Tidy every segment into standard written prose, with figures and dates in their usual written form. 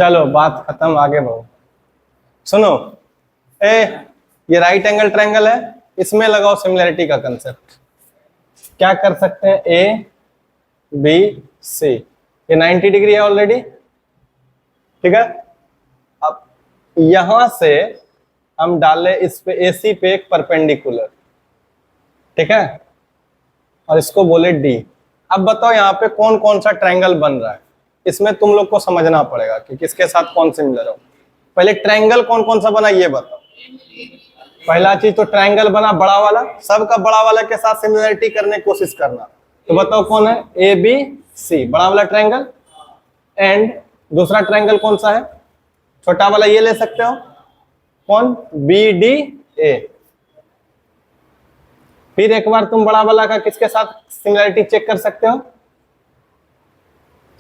चलो बात खत्म, आगे बढ़ो। सुनो, ए ये राइट एंगल ट्रायंगल है, इसमें लगाओ सिमिलैरिटी का कंसेप्ट। क्या कर सकते हैं? ए बी सी, ये 90 डिग्री है ऑलरेडी, ठीक है। अब यहां से हम डाले इस पे एसी पे एक परपेंडिकुलर, ठीक है, और इसको बोले डी। अब बताओ यहाँ पे कौन कौन सा ट्रायंगल बन रहा है, इसमें तुम लोग को समझना पड़ेगा कि किसके साथ कौन सिमिलर हो। पहले ट्रायंगल कौन कौन सा बना ये बताओ। पहला चीज तो ट्रायंगल बना बड़ा वाला, सबका बड़ा वाला के साथ सिमिलरिटी करने की कोशिश करना। तो बताओ कौन है? ए बी सी, बड़ा वाला ट्रायंगल। एंड दूसरा ट्रायंगल कौन सा है? छोटा वाला, ये ले सकते हो, कौन? B D A. फिर एक बार तुम बड़ा वाला का किसके साथ सिमिलरिटी चेक कर सकते हो?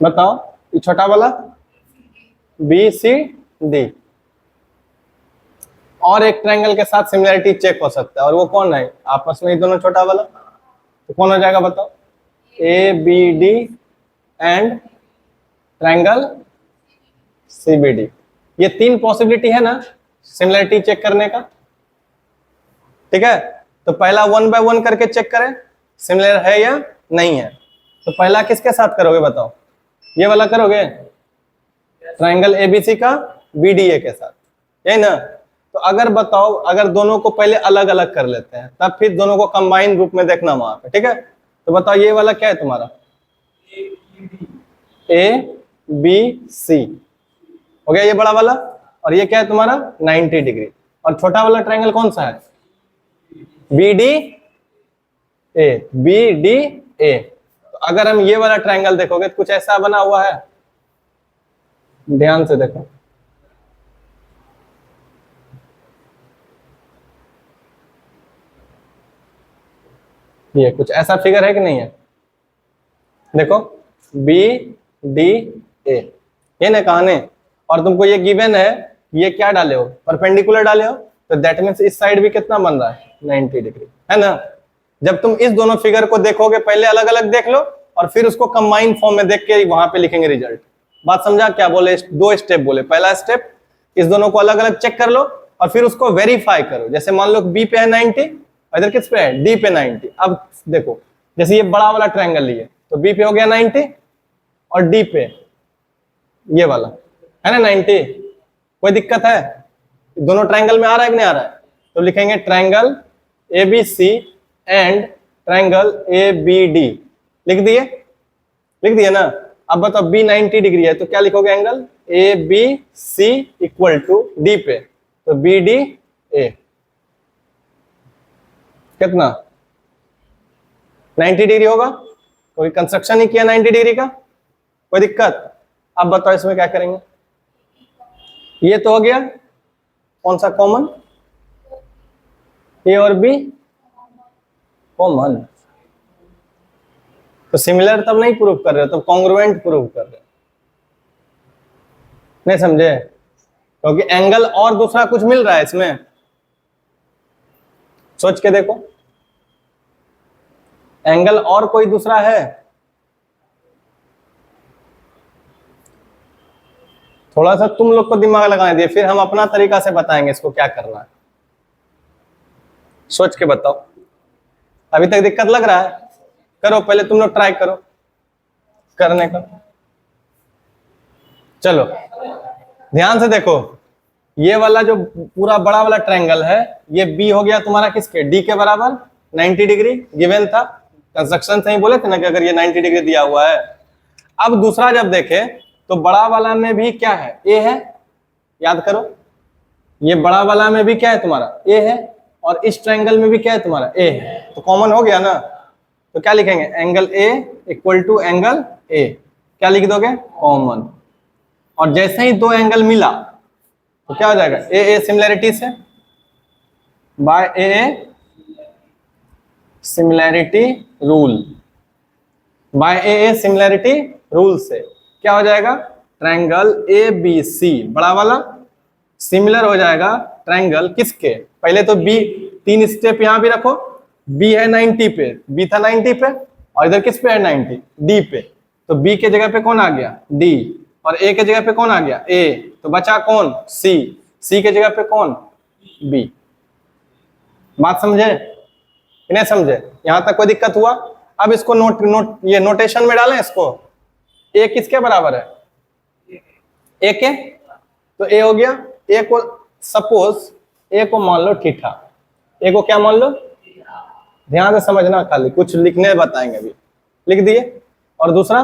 बताओ, ये छोटा वाला बी सी डी। और एक ट्रायंगल के साथ सिमिलरिटी चेक हो सकता है, और वो कौन है? आपस में ही दोनों छोटा वाला। तो कौन हो जाएगा बताओ? A B D and triangle C B D. ये तीन पॉसिबिलिटी है ना सिमिलरिटी चेक करने का, ठीक है। तो पहला 1 बाय 1 करके चेक करें सिमिलर है या नहीं है। तो पहला किसके साथ करोगे बताओ? ये वाला करोगे, ट्रायंगल एबीसी का बीडीए के साथ, यही ना। तो अगर बताओ, अगर दोनों को पहले अलग अलग कर लेते हैं, तब फिर दोनों को कंबाइन रूप में देखना वहां पे, ठीक है। तो बताओ ये वाला क्या है तुम्हारा? ए बी सी हो गया ये बड़ा वाला, और ये क्या है तुम्हारा? 90 डिग्री। और छोटा वाला ट्रायंगल कौन सा है? B D A, B D A. तो अगर हम ये वाला ट्रायंगल देखोगे तो कुछ ऐसा बना हुआ है, ध्यान से देखो। ये कुछ ऐसा फिगर है कि नहीं है? देखो, बी डी ए, ये ना कहानी। और तुमको ये गिवन है, ये क्या डाले हो? परपेंडिकुलर डाले हो। तो दैट मीन्स इस साइड भी कितना बन रहा है? 90 डिग्री, है ना। जब तुम इस दोनों फिगर को देखोगे, पहले अलग अलग देख लो और फिर उसको कंबाइन फॉर्म में देख के वहां पे लिखेंगे रिजल्ट। बात समझा? क्या बोले? 2 स्टेप बोले। पहला स्टेप, इस दोनों को अलग अलग चेक कर लो और फिर उसको वेरीफाई करो। जैसे मान लो बी पे है 90, इधर किस पे है? डी पे 90। अब देखो, जैसे ये बड़ा वाला ट्रायंगल लिए तो बी पे हो गया 90 और डी पे ये वाला है ना 90। कोई दिक्कत है? दोनों ट्रायंगल में आ रहा है कि नहीं आ रहा है? तो लिखेंगे triangle A B C and triangle A B D. लिख दिए? लिख दिए ना। अब बताओ बी 90 डिग्री है तो क्या लिखोगे? Angle A B C equal to D पे, तो बी डी ए कितना? 90 डिग्री होगा। कोई कंस्ट्रक्शन ही किया 90 डिग्री का, कोई दिक्कत? अब बताओ इसमें क्या करेंगे? ये तो हो गया कौन सा कॉमन? ए और बी कॉमन। तो सिमिलर तब नहीं प्रूव कर रहे हो, तब कॉन्ग्रुएंट प्रूव कर रहे हो। नहीं समझे? क्योंकि एंगल और दूसरा कुछ मिल रहा है इसमें, सोच के देखो। एंगल और कोई दूसरा है? थोड़ा सा तुम लोग को दिमाग लगाने दिए, फिर हम अपना तरीका से बताएंगे इसको क्या करना है। सोच के बताओ। अभी तक दिक्कत लग रहा है? करो, पहले तुम लोग ट्राई करो करने का। चलो ध्यान से देखो, ये वाला जो पूरा बड़ा वाला ट्रायंगल है, ये बी हो गया तुम्हारा किसके? डी के बराबर 90 डिग्री गिवन था। कंस्ट्रक्शन से ही बोले थे ना कि अगर ये 90 डिग्री दिया हुआ है। अब दूसरा जब देखे तो बड़ा वाला में भी क्या है? ए है। याद करो, ये बड़ा वाला में भी क्या है तुम्हारा? ए है, और इस ट्रायंगल में भी क्या है तुम्हारा? ए है। तो कॉमन हो गया ना। तो क्या लिखेंगे? Angle A equal to angle A. क्या लिख दोगे? कॉमन। और जैसे ही दो एंगल मिला तो क्या हो जाएगा? ए ए सिमिलैरिटी से, by A A similarity rule, by A A similarity rule से क्या हो जाएगा? ट्रायंगल ए बी सी बड़ा वाला सिमिलर हो जाएगा ट्रायंगल किसके? पहले तो बी, 3 स्टेप यहां भी रखो। बी है 90 पे, बी था 90 पे, और इधर किस पे है? 90 डी पे। तो बी के जगह पे कौन आ गया? डी। और ए के जगह पे कौन आ गया, ए, तो बचा कौन, सी, सी के जगह पे कौन, बी। बात समझे कि नहीं समझे, यहां तक कोई दिक्कत हुआ? अब इसको ये नोटेशन में डालें इसको, ए किसके बराबर है, ए के, तो ए हो गया, ए को सपोज ए को मान लो थीटा, ए को क्या मान लो, ध्यान से समझना, खाली कुछ लिखने बताएंगे अभी, लिख दिए। और दूसरा,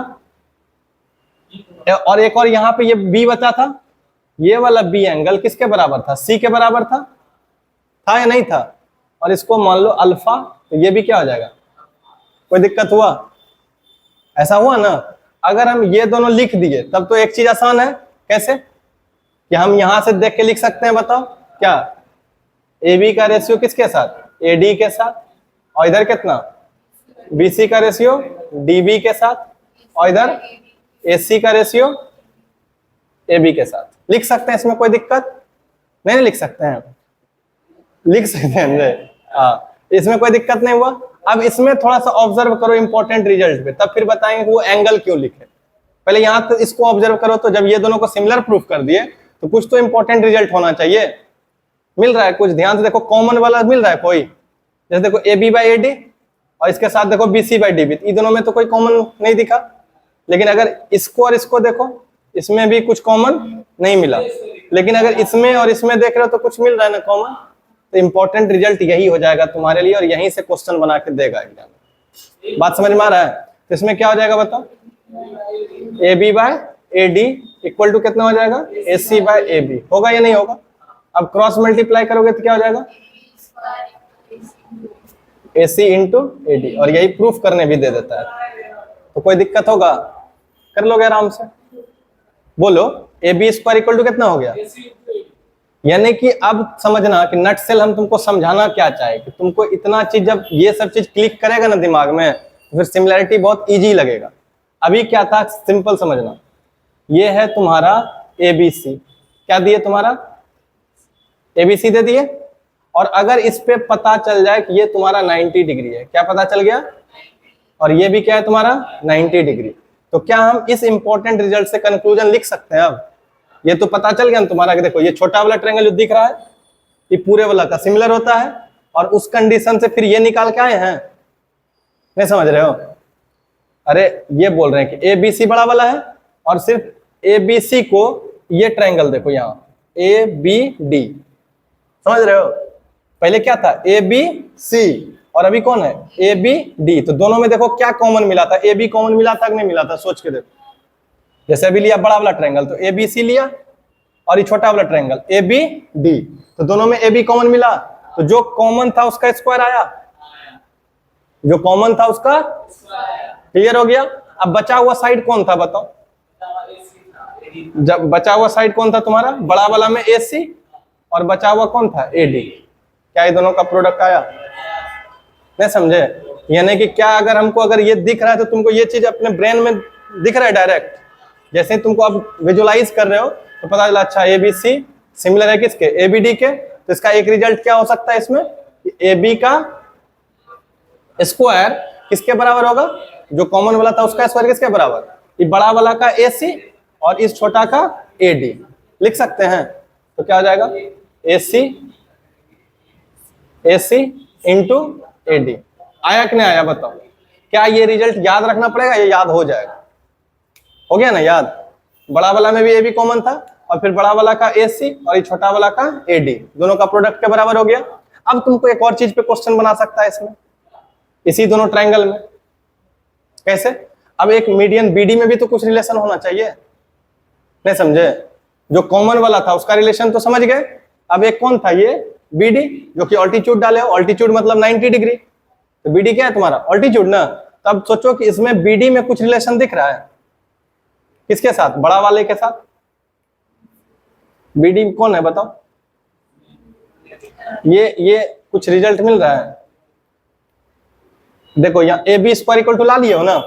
और एक और यहाँ पे ये बी बचा था, ये वाला बी एंगल किसके बराबर था, सी के बराबर था या नहीं था? और इसको मान लो अल्फा, तो ये भी क्या हो जाएगा, कोई दिक्कत हुआ? ऐसा हुआ ना? अगर हम ये दोनों लिख दिए तब तो एक चीज आसान है, कैसे कि हम यहां से देख के लिख सकते हैं, बताओ क्या, ए बी का रेशियो किसके साथ, ए डी के साथ, और इधर कितना, बी सी का रेशियो डी बी के साथ, और इधर ए सी का रेशियो ए बी के साथ। लिख सकते हैं, इसमें कोई दिक्कत नहीं, लिख सकते हैं, लिख सकते हैं, हाँ, इसमें कोई दिक्कत नहीं हुआ। अब इसमें थोड़ा सा ऑब्जर्व करो इंपॉर्टेंट रिजल्ट पे, तब फिर बताएंगे कि वो एंगल क्यों लिखे। पहले यहां तो इसको ऑब्जर्व करो, तो जब ये दोनों को सिमिलर प्रूफ कर दिए तो कुछ तो इंपॉर्टेंट रिजल्ट होना चाहिए, मिल रहा है कुछ? ध्यान से देखो, कॉमन वाला मिल रहा है कोई? जैसे देखो A B by A D, और इसके साथ देखो B C by D B, इन दोनों में तो कोई कॉमन नहीं दिखा। लेकिन अगर इसको और इसको देखो, इसमें भी कुछ कॉमन नहीं मिला, लेकिन अगर इसमें और इसमें देख रहे हो तो कुछ मिल रहा है ना कॉमन। तो इंपॉर्टेंट रिजल्ट यही हो जाएगा तुम्हारे लिए, और यहीं से क्वेश्चन बना के देगा एग्जाम। बात समझ में आ रहा है? तो इसमें क्या हो जाएगा बताओ, A B by A D equal to कितना हो जाएगा, A C by A B, होगा या नहीं होगा? अब क्रॉस मल्टीप्लाई करोगे तो क्या हो जाएगा, A C into A D, और यही प्रूफ करने भी दे देता है। तो कोई दिक्कत होगा? कर लोगे आराम से। बोलो, A B square equal to कितना हो गया? यानी कि अब समझना कि नट सेल हम तुमको समझाना क्या चाहे, कि तुमको इतना चीज, जब ये सब चीज क्लिक करेगा ना दिमाग में, तो फिर सिमिलैरिटी बहुत इजी लगेगा। अभी क्या था, सिंपल समझना, ये है तुम्हारा एबीसी, क्या दिए तुम्हारा, एबीसी दे दिए, और अगर इस पे पता चल जाए कि ये तुम्हारा 90 डिग्री है, क्या पता चल गया, और ये भी क्या है तुम्हारा 90 डिग्री, तो क्या हम इस इंपॉर्टेंट रिजल्ट से कंक्लूजन लिख सकते हैं? अब ये तो पता चल गया ना तुम्हारा कि देखो ये छोटा वाला ट्रायंगल जो दिख रहा है ये पूरे वाला का सिमिलर होता है, और उस कंडीशन से फिर ये निकाल के आए हैं, नहीं समझ रहे हो? अरे ये बोल रहे हैं कि ए बी सी बड़ा वाला है, और सिर्फ ए बी सी को, ये ट्रायंगल देखो यहाँ ए बी डी, समझ रहे हो? पहले क्या था, ए बी सी, और अभी कौन है, ए बी डी। तो दोनों में देखो क्या कॉमन मिला था, ए बी कॉमन मिला था कि नहीं मिला था, सोच के देखो। जैसे अभी लिया बड़ा वाला ट्रायंगल तो ए बी सी लिया, और ये छोटा वाला ट्रायंगल ए बी डी, तो दोनों में ए बी कॉमन मिला, तो जो कॉमन था उसका स्क्वायर आया, जो कॉमन था उसका, क्लियर हो गया? अब बचा हुआ साइड कौन था बताओ, जब बचा हुआ साइड कौन था तुम्हारा, बड़ा वाला में ए सी, और बचा हुआ कौन था, ए डी। क्या ये दोनों का प्रोडक्ट आया? नहीं समझे? यानी कि क्या, अगर हमको अगर ये दिख रहा है तो तुमको ये चीज अपने ब्रेन में दिख रहा है डायरेक्ट, जैसे ही तुमको अब विजुअलाइज कर रहे हो तो पता चला अच्छा ए बी सी सिमिलर है किसके, ए बी डी के, तो इसका एक रिजल्ट क्या हो सकता है इसमें, ए बी का स्क्वायर किसके बराबर होगा, जो कॉमन वाला था उसका स्क्वायर किसके बराबर, ये बड़ा वाला का ए सी और इस छोटा का ए डी, लिख सकते हैं। तो क्या हो जाएगा, A C into A D. आया कि नहीं आया बताओ? क्या ये रिजल्ट याद रखना पड़ेगा, ये याद हो जाएगा? हो गया ना याद? बड़ा वाला में भी ए बी कॉमन था, और फिर बड़ा वाला का ए सी और ये छोटा वाला का ए डी, दोनों का प्रोडक्ट के बराबर हो गया। अब तुमको एक और चीज पे क्वेश्चन बना सकता है इसमें, इसी दोनों ट्रायंगल में। कैसे? अब एक मीडियन बीडी में भी तो कुछ रिलेशन होना चाहिए, नहीं समझे? जो कॉमन वाला था उसका रिलेशन तो समझ गए। अब एक कौन था, ये बीडी, जो कि ऑल्टीट्यूड डाले हो, ऑल्टीट्यूड मतलब 90 डिग्री, तो बीडी क्या है तुम्हारा, ऑल्टीट्यूड ना। तो अब सोचो कि इसमें बीडी में कुछ रिलेशन दिख रहा है, किसके साथ, बड़ा वाले के साथ। बीडी कौन है बताओ? ये कुछ रिजल्ट मिल रहा है, देखो यहाँ A B square equal to ला लिए हो ना,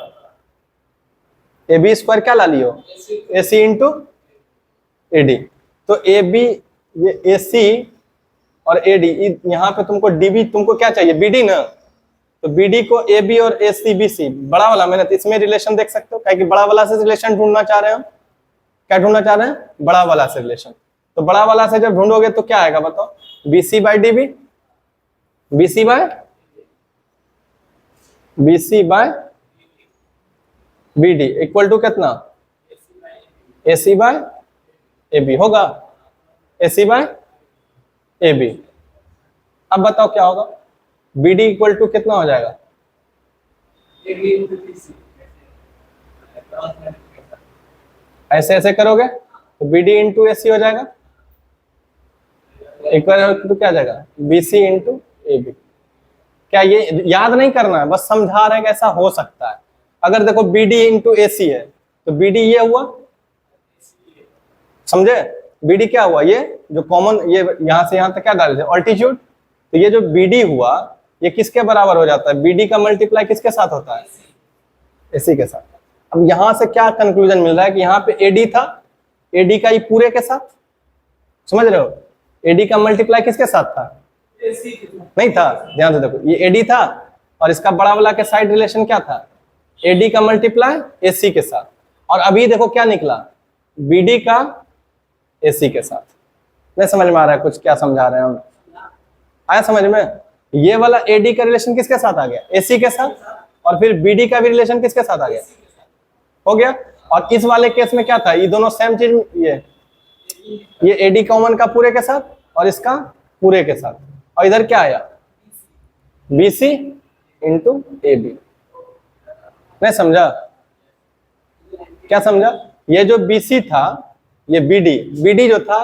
ए बी स्क्वायर क्या ला लिए हो, ए सी इंटू ए डी। तो ए बी, ये ए सी और ए डी, यहाँ पे तुमको डी बी, तुमको क्या चाहिए, बी डी ना, तो बी डी को ए बी और ए सी बी सी, बड़ा वाला मैंने, तो इसमें रिलेशन देख सकते हो, क्या कि बड़ा वाला से रिलेशन ढूंढना चाह रहे हो, क्या ढूंढना चाह रहे हैं? बड़ा वाला से रिलेशन। तो बड़ा वाला से जब ढूंढोगे तो क्या आएगा बताओ? BC by DB, BC by BD equal to कितना? AC बाय AB होगा, AC बाय AB। अब बताओ क्या होगा? BD इक्वल टू कितना हो जाएगा? ऐसे ऐसे करोगे तो BD इंटू AC हो जाएगा, इक्वल टू क्या आ जाएगा? BC into AB। क्या ये याद नहीं करना है, बस समझा रहे हैं कि ऐसा हो सकता है। अगर देखो BD इंटू AC है तो BD ये हुआ, समझे? BD क्या हुआ? ये जो कॉमन, ये यहां से यहां तक क्या डाले थे? ऑल्टीट्यूड। तो ये जो BD हुआ ये किसके बराबर हो जाता है? BD का मल्टीप्लाई किसके साथ होता है? AC के साथ। अब यहां से क्या कंक्लूजन मिल रहा है कि यहाँ पे AD था, AD का ये पूरे के साथ, समझ रहे हो? AD का मल्टीप्लाई किसके साथ था? नहीं था, ध्यान से देखो, ये AD था और इसका बड़ा वाला के साइड रिलेशन क्या था? AD का मल्टीप्लाई AC के साथ। और अभी देखो क्या निकला? BD का AC के साथ। नहीं समझ में आ रहा है कुछ क्या समझा रहे हैं हम? आया समझ में? ये वाला AD का रिलेशन किसके साथ आ गया? AC के साथ। और फिर BD का भी रिलेशन किसके साथ आ गया? हो गया। और इस वाले केस में क्या था? ये दोनों सेम चीज, ये AD कॉमन का पूरे के साथ और इसका पूरे के साथ। और इधर क्या आया? BC into AB। नहीं समझा? क्या समझा? ये जो BC था, ये BD जो था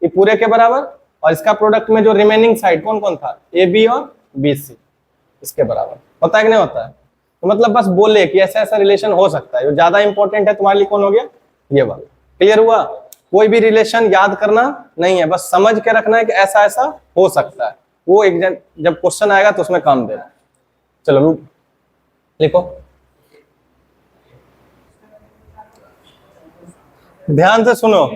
ये पूरे के बराबर, और इसका प्रोडक्ट में जो रिमेनिंग साइड कौन कौन था? AB और BC, इसके बराबर। होता है कि नहीं होता है? तो मतलब बस बोले कि ऐसा ऐसा रिलेशन हो सकता है। जो ज्यादा इंपॉर्टेंट है तुम्हारे लिए कौन हो गया? ये वाला। क्लियर हुआ? कोई भी रिलेशन याद करना नहीं है, बस समझ के रखना है कि ऐसा ऐसा हो सकता है। वो एक जब क्वेश्चन आएगा तो उसमें काम देना। चलो लिखो, ध्यान से सुनो।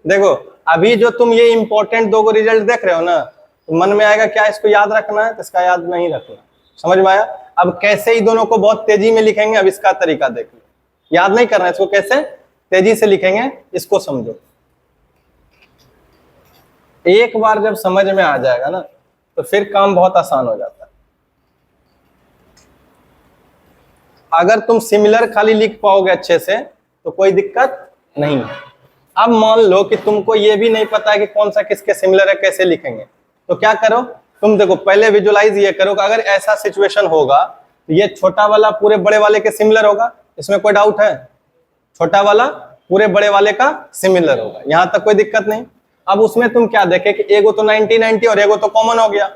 देखो अभी जो तुम ये इंपॉर्टेंट दो रिजल्ट देख रहे हो ना, तो मन में आएगा क्या इसको याद रखना है, तो इसका याद नहीं रखना। समझ में आया? अब कैसे ही दोनों को बहुत तेजी में लिखेंगे, अब इसका तरीका देख लो। याद नहीं करना है इसको, कैसे तेजी से लिखेंगे इसको समझो। एक बार जब समझ में आ जाएगा ना तो फिर काम बहुत आसान हो जाता है। अगर तुम सिमिलर खाली लिख पाओगे अच्छे से तो कोई दिक्कत नहीं है। अब मान लो कि तुमको ये भी नहीं पता है कि कौन सा किसके सिमिलर है, कैसे लिखेंगे, तो क्या करो तुम? देखो पहले विजुलाइज ये करो कि अगर ऐसा सिचुएशन होगा तो ये छोटा वाला पूरे बड़े वाले के सिमिलर होगा, इसमें कोई डाउट है? छोटा वाला पूरे बड़े वाले का सिमिलर होगा, यहां तक कोई दिक्कत नहीं। अब उसमें तुम क्या देखे कि एगो तो 90-90 और एगो तो कॉमन हो गया,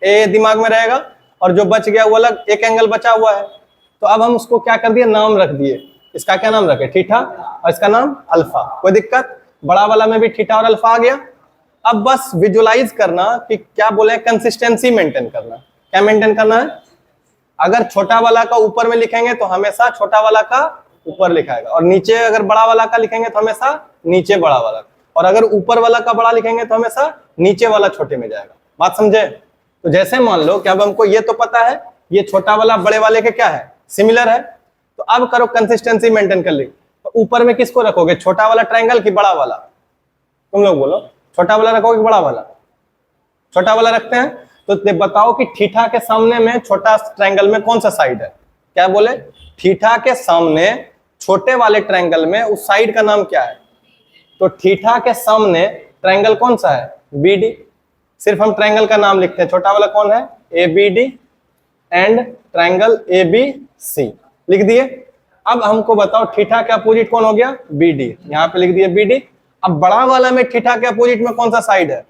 ए दिमाग में रहेगा, और जो बच गया वो अलग एक एंगल बचा हुआ है। तो अब हम उसको क्या कर दिए? नाम रख दिए। इसका क्या नाम रखे? थीटा, और इसका नाम अल्फा। कोई दिक्कत? बड़ा वाला में भी थीटा और अल्फा आ गया। अब बस विजुलाइज करना कि क्या बोले, कंसिस्टेंसी मेंटेन करना। क्या मेंटेन करना है? अगर छोटा वाला का ऊपर में लिखेंगे तो हमेशा छोटा वाला का ऊपर लिखाएगा, और नीचे अगर बड़ा वाला का लिखेंगे तो हमेशा नीचे बड़ा वाला, और अगर ऊपर वाला का बड़ा लिखेंगे तो हमेशा नीचे वाला छोटे में जाएगा। बात समझे? तो जैसे मान लो कि अब हमको ये तो पता है ये छोटा वाला बड़े वाले के क्या है? सिमिलर है। तो अब करो कंसिस्टेंसी मेंटेन कर ली। तो ऊपर में किसको रखोगे? छोटा वाला ट्रायंगल की बड़ा वाला? तुम लोग बोलो, छोटा वाला रखोगे कि बड़ा वाला? छोटा वाला रखते हैं। तो बताओ कि थीटा के सामने में छोटा ट्रायंगल में कौन सा साइड है? क्या बोले? थीटा के सामने छोटे वाले ट्रायंगल में उस साइड का नाम क्या है? तो थीटा के सामने ट्रायंगल कौन सा है? BD। सिर्फ हम ट्रायंगल का नाम लिखते हैं। छोटा वाला कौन है? ABD एंड ट्रायंगल ABC लिख दिए। अब हमको बताओ थीटा के अपोजिट कौन हो गया? BD। यहां पे लिख दिए BD। अब बड़ा वाला में थीटा के अपोजिट में कौन सा साइड है?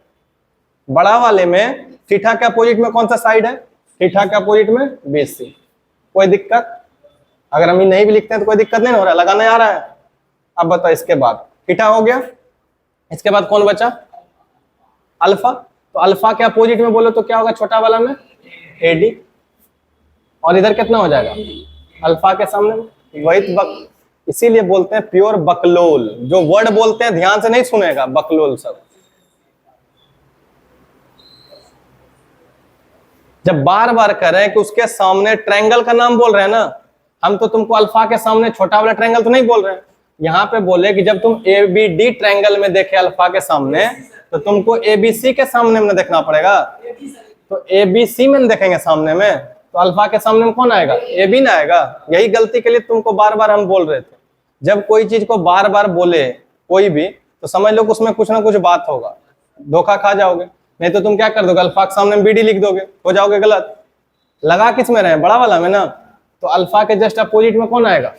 बड़ा वाले में थीटा के अपोजिट में कौन सा साइड है? थीटा के अपोजिट में BC। कोई दिक्कत? अगर हम नहीं भी लिखते हैं तो कोई दिक्कत नहीं हो रहा है, लगाने आ रहा है। अब बताओ इसके बाद थीटा हो गया, इसके बाद कौन बचा? अल्फा। तो अल्फा के अपोजिट में बोलो तो क्या होगा? छोटा वाला में AD, और इधर कितना हो जाएगा? अल्फा के सामने वही तो इसीलिए बोलते हैं प्योर बकलोल। जो वर्ड बोलते हैं ध्यान से नहीं सुनेगा, बकलोल सब। जब बार बार कह रहे हैं कि उसके सामने ट्रायंगल का नाम बोल रहे हैं ना, हम तो तुमको अल्फा के सामने छोटा वाला ट्रायंगल तो नहीं बोल रहे हैं। यहाँ पे बोले कि जब तुम ए बी डी ट्रायंगल में देखे अल्फा के सामने, तो तुमको ए बी सी के सामने में देखना पड़ेगा। तो ए बी सी में देखेंगे सामने में, तो अल्फा के सामने में कौन आएगा? ए बी ना आएगा। यही गलती के लिए तुमको बार बार हम बोल रहे थे, जब कोई चीज को बार बार बोले कोई भी, तो समझ लो उसमें कुछ ना कुछ बात होगा, धोखा खा जाओगे। नहीं तो तुम क्या कर दोगे, अल्फा के सामने में बी डी लिख दोगे, हो जाओगे गलत। लगा किस में रहे? बड़ा वाला में ना। तो अल्फा के जस्ट अपोजिट में कौन आएगा?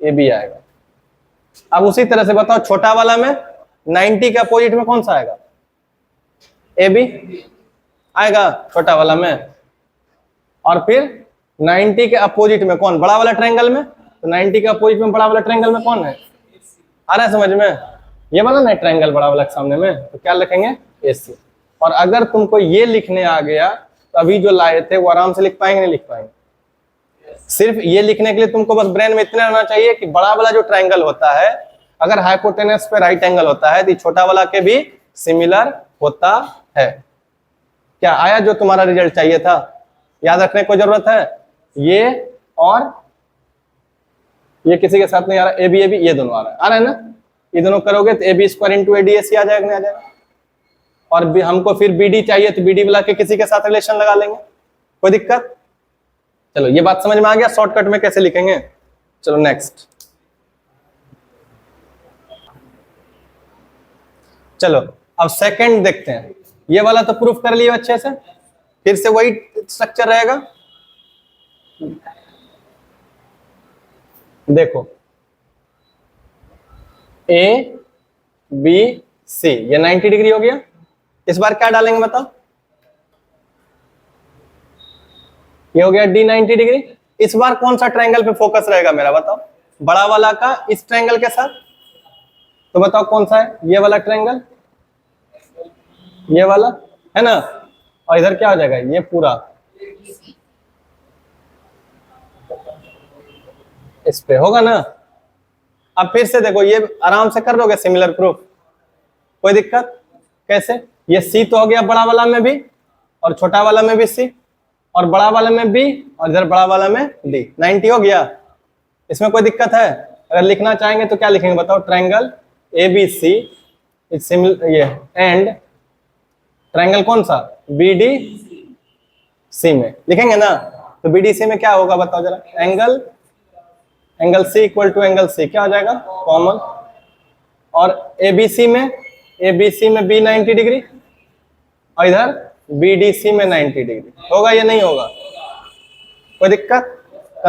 ए बी आएगा। अब उसी तरह से बताओ, छोटा वाला में 90 के अपोजिट में कौन सा आएगा? ए बी आएगा छोटा वाला में। और फिर 90 के अपोजिट में कौन? बड़ा वाला ट्रायंगल में। तो 90 के अपोजिट में बड़ा वाला ट्रायंगल में कौन है? आ रहा है समझ में? ये वाला ना ट्रायंगल बड़ा वाला के सामने में, तो क्या लिखेंगे? ए सी। और अगर तुमको ये लिखने आ गया तो अभी जो लाए थे वो आराम से लिख पाएंगे? नहीं लिख पाएंगे। सिर्फ ये लिखने के लिए तुमको बस ब्रेन में इतना रहना चाहिए कि बड़ा वाला जो ट्रायंगल होता है, अगर हाइपोटेनस पे राइट एंगल होता है तो छोटा वाला के भी सिमिलर होता है। क्या आया जो तुम्हारा रिजल्ट चाहिए था? याद रखने को जरूरत है। ये और ये किसी के साथ नहीं आ रहा, ए बी ये दोनों आ रहा है ना? ये दोनों करोगे तो A B square into A D A C आ जाएगा, नहीं आ जाएगा? और हमको फिर बी डी चाहिए तो बी डी बुला के किसी के साथ रिलेशन लगा लेंगे, कोई दिक्कत? चलो ये बात समझ में आ गया शॉर्टकट में कैसे लिखेंगे। चलो नेक्स्ट। चलो अब सेकंड देखते हैं। ये वाला तो प्रूफ कर लिया अच्छे से, फिर से वही स्ट्रक्चर रहेगा। देखो ए बी सी, ये 90 डिग्री हो गया। इस बार क्या डालेंगे बताओ? ये हो गया डी 90 डिग्री। इस बार कौन सा ट्रायंगल पे फोकस रहेगा मेरा बताओ? बड़ा वाला का इस ट्रायंगल के साथ। तो बताओ कौन सा है? ये वाला ट्रायंगल, ये वाला है ना। और इधर क्या हो जाएगा? ये पूरा इस पे होगा ना। अब फिर से देखो, ये आराम से कर लोगे सिमिलर प्रूफ, कोई दिक्कत? कैसे? ये सी तो हो गया बड़ा वाला में भी, और छोटा वाला में भी सी, और बड़ा वाला में बी, और इधर बड़ा वाला में डी। 90 हो गया। इसमें कोई दिक्कत है? अगर लिखना चाहेंगे तो क्या लिखेंगे बताओ? Triangle A B C is similar, ये एंड ट्रायंगल कौन सा? बी डी सी में लिखेंगे ना। तो बी डी सी में क्या होगा बताओ जरा? Angle C equal to angle C, क्या हो जाएगा? कॉमन। और ए बी सी में बी 90 डिग्री, और इधर बी डी सी में 90 डिग्री। होगा या नहीं होगा? कोई दिक्कत?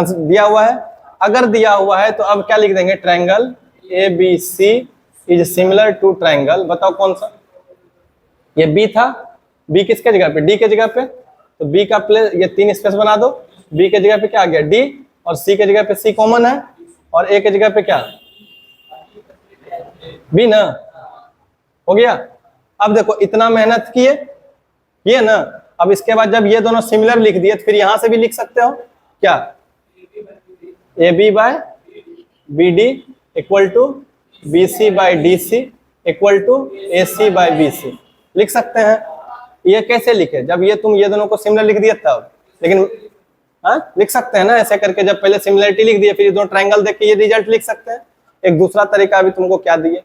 दिया हुआ है। अगर दिया हुआ है तो अब क्या लिख देंगे? Triangle A B C is similar to triangle, बताओ कौन सा? ये बी था, बी किसके जगह पे? डी के जगह पे। तो बी का प्लेस, ये 3 स्पेस बना दो। बी के जगह पे क्या आ गया? डी, और सी के जगह पे सी कॉमन है, और ए के जगह पे क्या? बी ना। हो गया। अब देखो इतना मेहनत किए ना। अब इसके बाद जब ये दोनों सिमिलर लिख दिए तो फिर यहां से भी लिख सकते हो क्या? A B by B D equal to B C by D C equal to A C by B C लिख सकते हैं। ये कैसे लिखे? जब ये दोनों को सिमिलर लिख दिए तब। लेकिन लिख सकते हैं ना ऐसे करके, जब पहले सिमिलरिटी लिख दिए फिर ये दोनों ट्रायंगल देख के ये रिजल्ट लिख सकते हैं। एक दूसरा तरीका भी तुमको क्या दिए?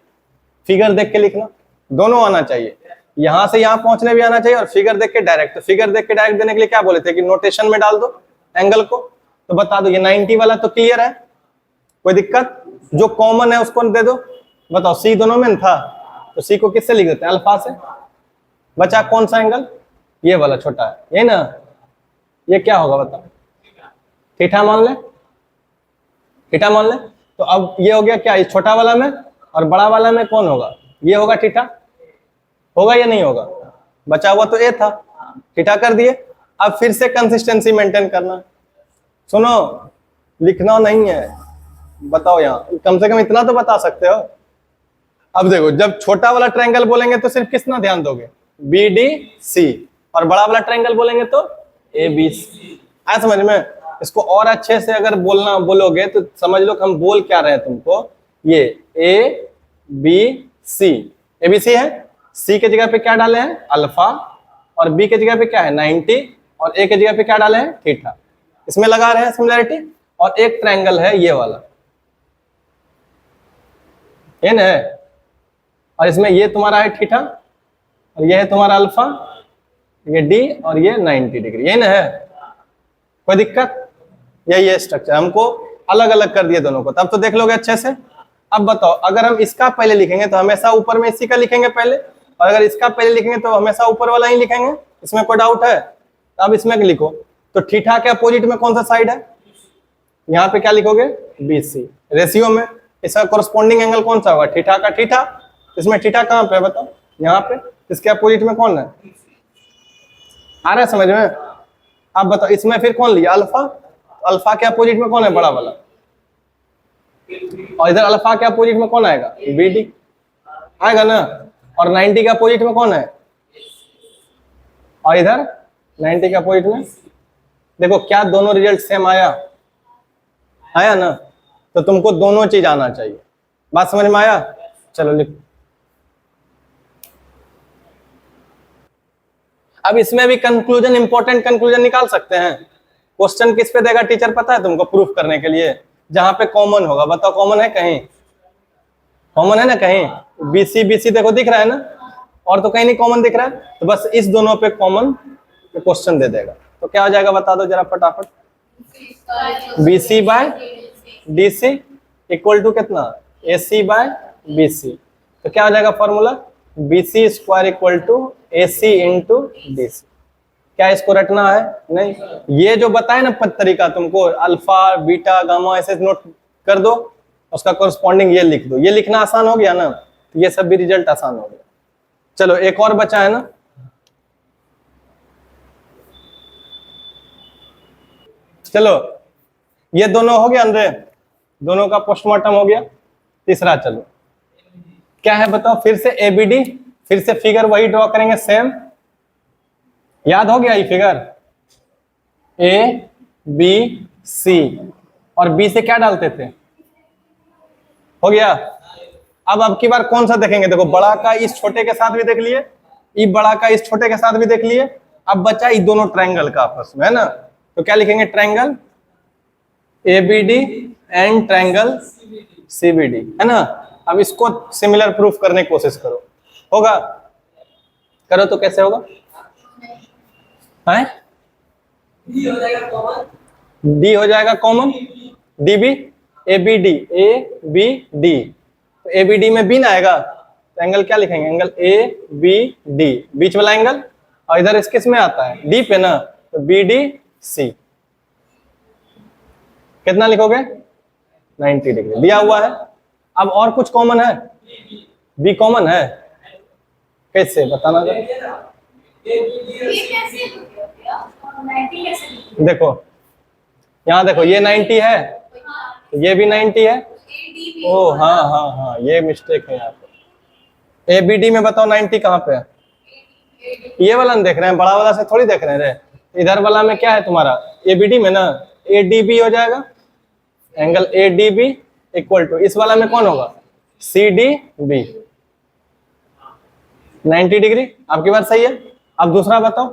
फिगर देख के लिखना। दोनों आना चाहिए, यहां से यहां पहुंचने भी आना चाहिए, और फिगर देख के डायरेक्ट। तो फिगर देख के डायरेक्ट देने के लिए क्या बोले थे कि नोटेशन में डाल दो एंगल को। तो बता दो, ये 90 वाला तो क्लियर है, कोई दिक्कत? जो कॉमन है उसको दे दो। बताओ सी दोनों में था, तो सी को किससे लिख देते हैं? अल्फा से। बचा कौन सा एंगल? ये वाला छोटा है, ये ना। ये क्या होगा बताओ? थीटा मान ले, थीटा मान ले। तो अब ये हो गया क्या? ये छोटा वाला में और बड़ा वाला में कौन होगा? ये होगा थीटा। होगा या नहीं होगा? बचा हुआ तो ए था, थीटा कर दिए। अब फिर से कंसिस्टेंसी मेंटेन करना। सुनो, लिखना नहीं है, बताओ यहाँ कम से कम इतना तो बता सकते हो। अब देखो, जब छोटा वाला ट्रायंगल बोलेंगे तो सिर्फ किसना ध्यान दोगे? B D C. और बड़ा वाला ट्रायंगल बोलेंगे तो ए बी सी। आया समझ में? इसको और अच्छे से अगर बोलोगे तो समझ लो कि हम बोल क्या रहे हैं तुमको। ये ए बी सी, ए बी सी है। सी के जगह पे क्या डाले हैं? अल्फा। और बी के जगह पे क्या है? 90। और ए के जगह पे क्या डाले हैं? थीटा। इसमें लगा रहे हैं सिमिलरिटी। और एक ट्रायंगल है ये वाला, एन है, और इसमें ये तुम्हारा है थीटा और ये है तुम्हारा अल्फा, ये डी और ये 90 डिग्री, ये ना है, कोई दिक्कत? यही है स्ट्रक्चर, हमको अलग अलग कर दिए दोनों को, तब तो देख लोगे अच्छे से। अब बताओ, अगर हम इसका पहले लिखेंगे तो हमेशा ऊपर में इसी का लिखेंगे पहले, और अगर इसका पहले लिखेंगे तो हमेशा ऊपर वाला ही लिखेंगे, इसमें कोई डाउट है? अब इसमें लिखो तो थीटा के अपोजिट में कौन सा साइड है, यहाँ पे क्या लिखोगे, BC। रेशियो में इसका कोरस्पॉन्डिंग एंगल कौन सा होगा, थीटा का थीटा। इसमें थीटा कहाँ पे है बताओ, यहाँ पे, इसके अपोजिट में कौन है, आ रहा है समझ में? अब बताओ इसमें फिर कौन लिया, अल्फा, अल्फा के अपोजिट में कौन है, बड़ा वाला, और इधर अल्फा के अपोजिट में कौन आएगा, BD आएगा ना, और 90 के अपोजिट में कौन है, और इधर 90 के अपोजिट में, देखो क्या दोनों रिजल्ट सेम आया, आया ना? तो तुमको दोनों चीज आना चाहिए, बात समझ में आया? चलो लिखो। अब इसमें भी कंक्लूजन, इंपॉर्टेंट कंक्लूजन निकाल सकते हैं। क्वेश्चन किस पे देगा टीचर पता है तुमको, प्रूफ करने के लिए, जहां पे कॉमन होगा। बताओ कॉमन है कहीं, कॉमन है ना कहीं, BC BC देखो दिख रहा है ना, और तो कहीं नहीं कॉमन दिख रहा है, तो बस इस दोनों पे कॉमन क्वेश्चन दे देगा। तो क्या हो जाएगा बता दो जरा फटाफट, BC by DC equal to कितना, AC बाय BC। तो क्या हो जाएगा formula, BC square equal to AC into DC। क्या इसको रटना है? नहीं, ये जो बताए ना तरीका तुमको, अल्फा बीटा गामा ऐसे नोट कर दो, उसका कोरस्पॉन्डिंग ये लिख दो, ये लिखना आसान हो गया ना, ये सब भी रिजल्ट आसान हो गया। चलो एक और बचा है ना, चलो ये दोनों हो गया अंदर, दोनों का पोस्टमार्टम हो गया। तीसरा चलो क्या है बताओ, फिर से ABD, फिर से फिगर वही ड्रॉ करेंगे सेम, याद हो गया ये फिगर, ABC और B से क्या डालते थे, हो गया। अब की बार कौन सा देखेंगे, देखो बड़ा का इस छोटे के साथ भी देख लिए, ये बड़ा का इस छोटे के साथ भी देख लिए, अब बचा ये दोनों ट्रायंगल का आपस में, है ना? तो क्या लिखेंगे, triangle ABD and triangle CBD, है ना? अब इसको सिमिलर प्रूफ करने की कोशिश करो, होगा? करो तो कैसे होगा, है D हो जाएगा कॉमन, DB ABD ABD, तो ABD में B ना आएगा, तो एंगल क्या लिखेंगे, एंगल ABD, बीच वाला एंगल, और इधर इस किस में आता है, D पे ना, तो BDC। कितना लिखोगे, 90 डिग्री दिया हुआ है। अब और कुछ कॉमन है, B कॉमन है, कैसे बताना जरा? देखो यहाँ देखो, ये 90 है, ये भी 90 है, ओ हाँ हाँ हाँ, ये मिस्टेक है यहाँ पे। ABD में बताओ 90 कहाँ पे है, ये वाला नहीं देख रहे हैं, बड़ा वाला से थोड़ी देख रहे हैं रे, इधर वाला में क्या है तुम्हारा, ABD में ना ADB हो जाएगा, एंगल ADB इक्वल टू इस वाला में कौन होगा, CDB, 90 डिग्री। आपकी बात सही है। अब दूसरा बताओ,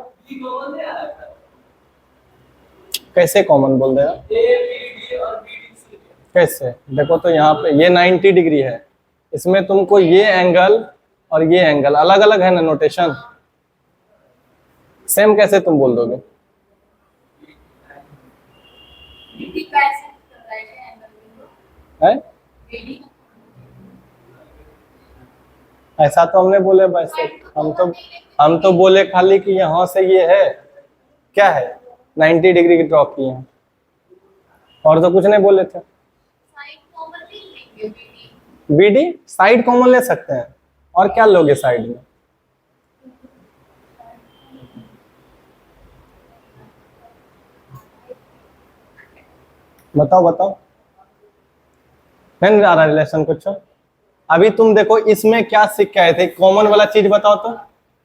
कैसे कॉमन बोल देगा, कैसे? देखो तो यहाँ पे ये 90 डिग्री है, इसमें तुमको ये एंगल और ये एंगल अलग अलग है ना, नोटेशन सेम कैसे तुम बोल दोगे? है ऐसा तो हमने बोले, वैसे हम तो बोले खाली कि यहाँ से ये है, क्या है, 90 डिग्री की ड्रॉ की है, और तो कुछ नहीं बोले थे। BD साइड कॉमन ले सकते हैं, और क्या लोगे साइड में, बताओ बताओ, नहीं आ रहा रिलेशन कुछ? अभी तुम देखो इसमें क्या सीख के आए थे, कॉमन वाला चीज बताओ तो।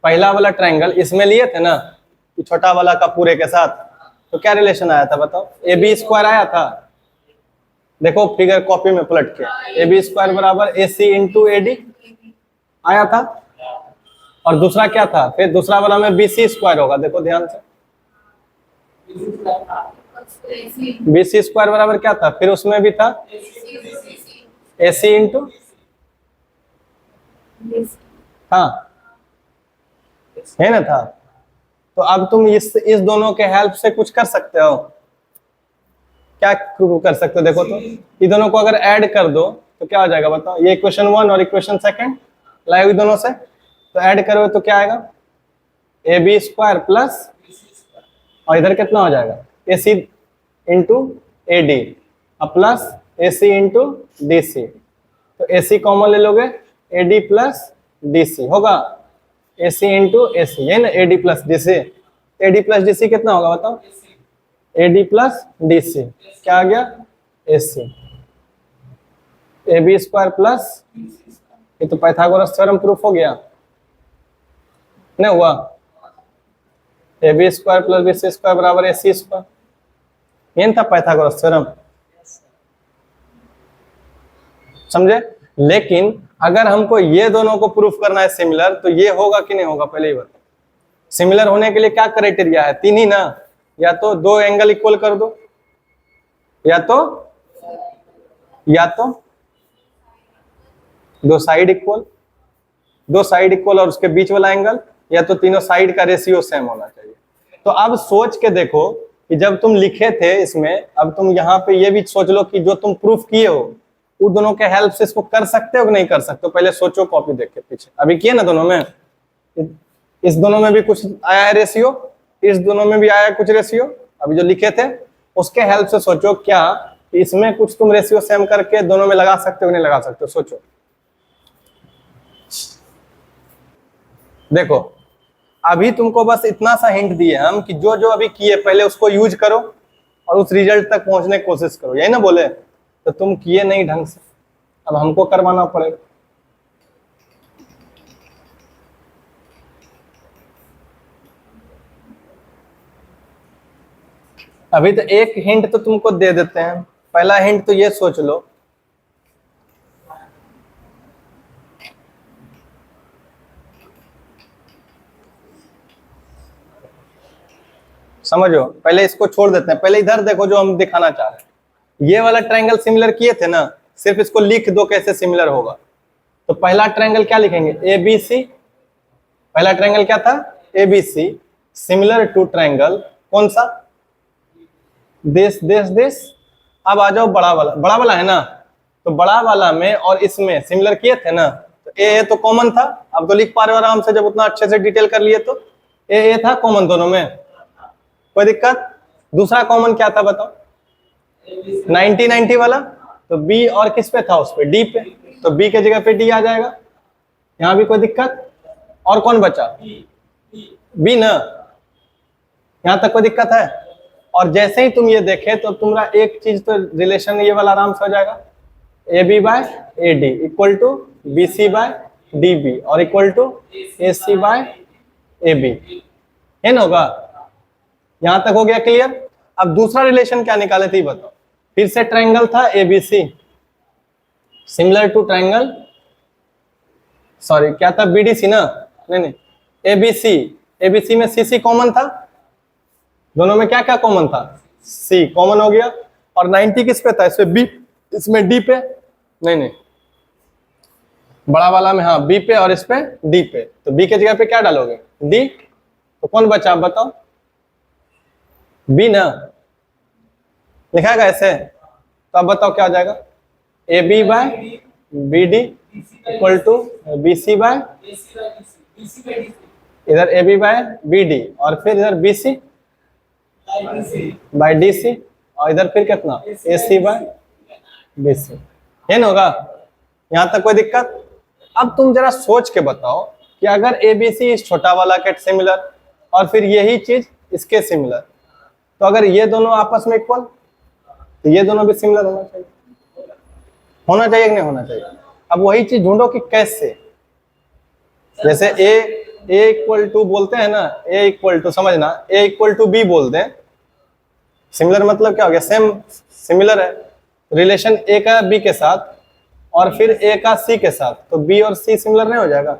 पहला वाला ट्रायंगल इसमें लिए थे ना, छोटा वाला का पूरे के साथ, तो क्या रिलेशन आया था बताओ, AB स्क्वायर आया था। देखो फिगर कॉपी में पलट के, AB स्क्वायर बराबर AC इंटू AD आया था, और दूसरा क्या था, फिर दूसरा वाला में BC स्क्वायर होगा, देखो ध्यान से, BC स्क्वायर बराबर क्या था, फिर उसमें भी था AC इंटू था, है ना था। तो अब तुम इस दोनों के हेल्प से कुछ कर सकते हो, क्या कर सकते हो देखो तो, ये दोनों को अगर ऐड कर दो तो क्या हो जाएगा बताओ, ये इक्वेशन 1 और इक्वेशन 2 लाए हुए दोनों से, तो ऐड करोगे तो क्या आएगा, ए बी स्क्वायर प्लस, और इधर कितना हो जाएगा, A C into A D plus A C into D C, तो ए सी कॉमन ले लोगे, A D plus D C होगा, A C into A C, है ना, A D plus D C, A D plus D C कितना होगा बताओ, A D plus D C, क्या आ गया, A C, A B square plus, ये तो पाइथागोरस थ्योरम प्रूफ हो गया, नहीं हुआ, ए B square plus B C square बराबर ए सी स्क्वायर, ये था पाइथागोरस थ्योरम, समझे। लेकिन अगर हमको ये दोनों को प्रूफ करना है सिमिलर, तो ये होगा कि नहीं होगा, पहले ही बताओ। सिमिलर होने के लिए क्या क्राइटेरिया है, 3 ही ना, या तो 2 एंगल इक्वल कर दो, या तो 2 साइड इक्वल, 2 साइड इक्वल और उसके बीच वाला एंगल, या तो तीनों साइड का रेशियो सेम होना चाहिए। तो अब सोच के देखो कि जब तुम लिखे थे इसमें, अब तुम यहाँ पे ये भी सोच लो कि जो तुम प्रूफ किए हो उन दोनों के हेल्प से इसको कर सकते हो कि नहीं कर सकते हो, पहले सोचो कॉपी देख के पीछे, अभी किए ना दोनों में, इस दोनों में भी कुछ आया है रेशियो, इस दोनों में भी आया कुछ रेशियो, अभी जो लिखे थे उसके हेल्प से सोचो क्या इसमें कुछ तुम रेशियो सेम करके दोनों में लगा सकते हो नहीं लगा सकते हो, सोचो। देखो अभी तुमको बस इतना सा हिंट दिए हम कि जो जो अभी किए पहले उसको यूज करो और उस रिजल्ट तक पहुंचने की कोशिश करो, यही ना बोले, तो तुम किए नहीं ढंग से, अब हमको करवाना पड़ेगा। अभी तो एक हिंट तो तुमको दे देते हैं, पहला हिंट तो ये सोच लो, समझो, पहले इसको छोड़ देते हैं, पहले इधर देखो जो हम दिखाना चाह रहे हैं, ये वाला ट्रायंगल सिमिलर किए थे ना, सिर्फ इसको लिख दो कैसे सिमिलर होगा। तो पहला ट्रायंगल क्या लिखेंगे, ए बी सी, पहला ट्रायंगल क्या था, A B C, similar to triangle कौन सा, दिस दिस दिस। अब आ जाओ बड़ा वाला, बड़ा वाला है ना, तो बड़ा वाला में और इसमें सिमिलर किए थे ना, तो ए तो कॉमन था, अब तो लिख पा रहे हो आराम से, जब उतना अच्छे से डिटेल कर लिए तो ए था कॉमन दोनों में, कोई दिक्कत। दूसरा कॉमन क्या था बताओ, 90-90 वाला, तो बी और किस पे था, उस पे डी पे, तो बी के जगह पे डी आ जाएगा, यहाँ भी कोई दिक्कत। और कौन बचा, बी ना, यहाँ तक कोई दिक्कत है। और जैसे ही तुम ये देखे तो तुम्हारा एक चीज तो रिलेशन ये वाला आराम से हो जाएगा, A B by A D equal to B C by D B और equal to A C by A B, है ना, होगा। यहां तक हो गया क्लियर। अब दूसरा रिलेशन क्या निकाले थे बताओ, फिर से ट्रायंगल था A B C similar to triangle, sorry क्या था, बी डी सी ना, नहीं ए बी सी में सी सी कॉमन था, दोनों में क्या क्या कॉमन था, सी कॉमन हो गया, और 90 किस पे था, इसमें बी, इसमें डी पे, नहीं बड़ा वाला में हाँ बी पे और इस पे डी पे, तो बी के जगह पे क्या डालोगे, डी, तो कौन बचा आप बताओ, बी ना, लिखाएगा ऐसे, तो अब बताओ क्या हो जाएगा, A B by B D equal to B C by, इधर A B by B D और फिर इधर B C by D C और इधर फिर कितना, ए सी बाय बी सी, है ना, होगा। यहां तक कोई दिक्कत। अब तुम जरा सोच के बताओ कि अगर ए बी सी इस छोटा वाला के सिमिलर और फिर यही चीज इसके सिमिलर, तो अगर ये दोनों आपस में इक्वल, तो ये दोनों भी सिमिलर होना चाहिए, होना चाहिए कि नहीं होना चाहिए। अब वही चीज ढूंढो कि कैसे, जैसे ए इक्वल टू बोलते हैं ना, ए इक्वल टू समझना, ए इक्वल टू बी बोलते हैं, सिमिलर मतलब क्या हो गया, सेम सिमिलर है, रिलेशन ए का बी के साथ और फिर ए का सी के साथ, तो बी और सी सिमिलर नहीं हो जाएगा,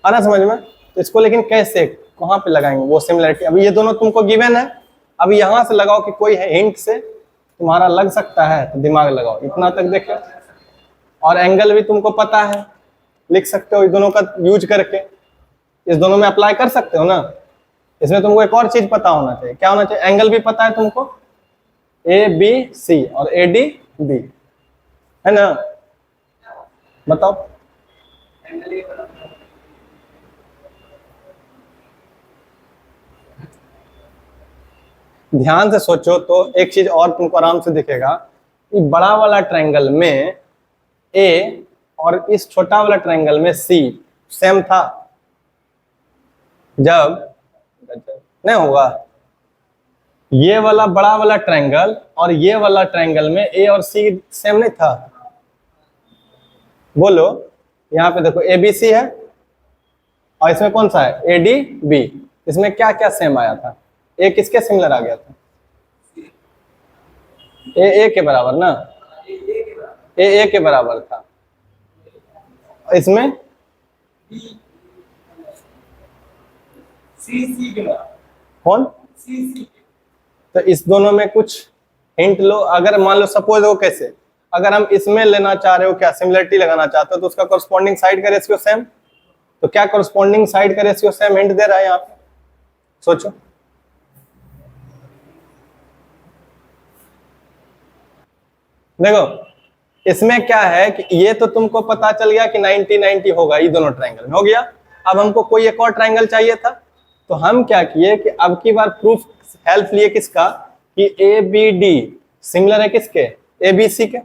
आ रहा समझ में। तो इसको लेकिन कैसे, कहाँ पे लगाएंगे वो सिमिलरिटी, अभी ये दोनों तुमको गिवन है, अभी यहां से लगाओ कि कोई हिंट से तुम्हारा लग सकता है, तो दिमाग लगाओ, इतना तक देखो, और एंगल भी तुमको पता है, लिख सकते हो इस दोनों का यूज करके, इस दोनों में अप्लाई कर सकते हो ना। इसमें तुमको एक और चीज पता होना चाहिए, क्या होना चाहिए? एंगल भी पता है तुमको, ए बी सी और ए डी बी, है ना? बताओ। ध्यान से सोचो तो एक चीज और तुमको आराम से दिखेगा कि बड़ा वाला ट्रायंगल में ए और इस छोटा वाला ट्रायंगल में सी सेम था। जब नहीं होगा, ये वाला बड़ा वाला ट्रायंगल और ये वाला ट्रायंगल में ए और सी सेम नहीं था। बोलो, यहाँ पे देखो ए बी सी है और इसमें कौन सा है? A D B. इसमें क्या क्या सेम आया था? ए किसके सिमिलर आ गया था? ए के बराबर ना, ए के बराबर था। इसमें कौन? तो इस दोनों में कुछ हिंट लो। अगर मान लो सपोज हो, कैसे, अगर हम इसमें लेना चाह रहे हो, क्या सिमिलरिटी लगाना चाहते हो, तो उसका कॉरस्पॉन्डिंग साइड का रेशियो सेम। तो क्या कॉरस्पॉन्डिंग साइड का रेशियो सेम हिंट दे रहा है यहाँ पे? सोचो। देखो इसमें क्या है कि ये तो तुमको पता चल गया कि 90-90 होगा, ये दोनों ट्रायंगल में हो गया। अब हमको कोई एक और ट्रायंगल चाहिए था, तो हम क्या किए कि अब की बार प्रूफ हेल्प लिए किसका, कि ए बी डी सिमिलर है किसके? ए बी सी के।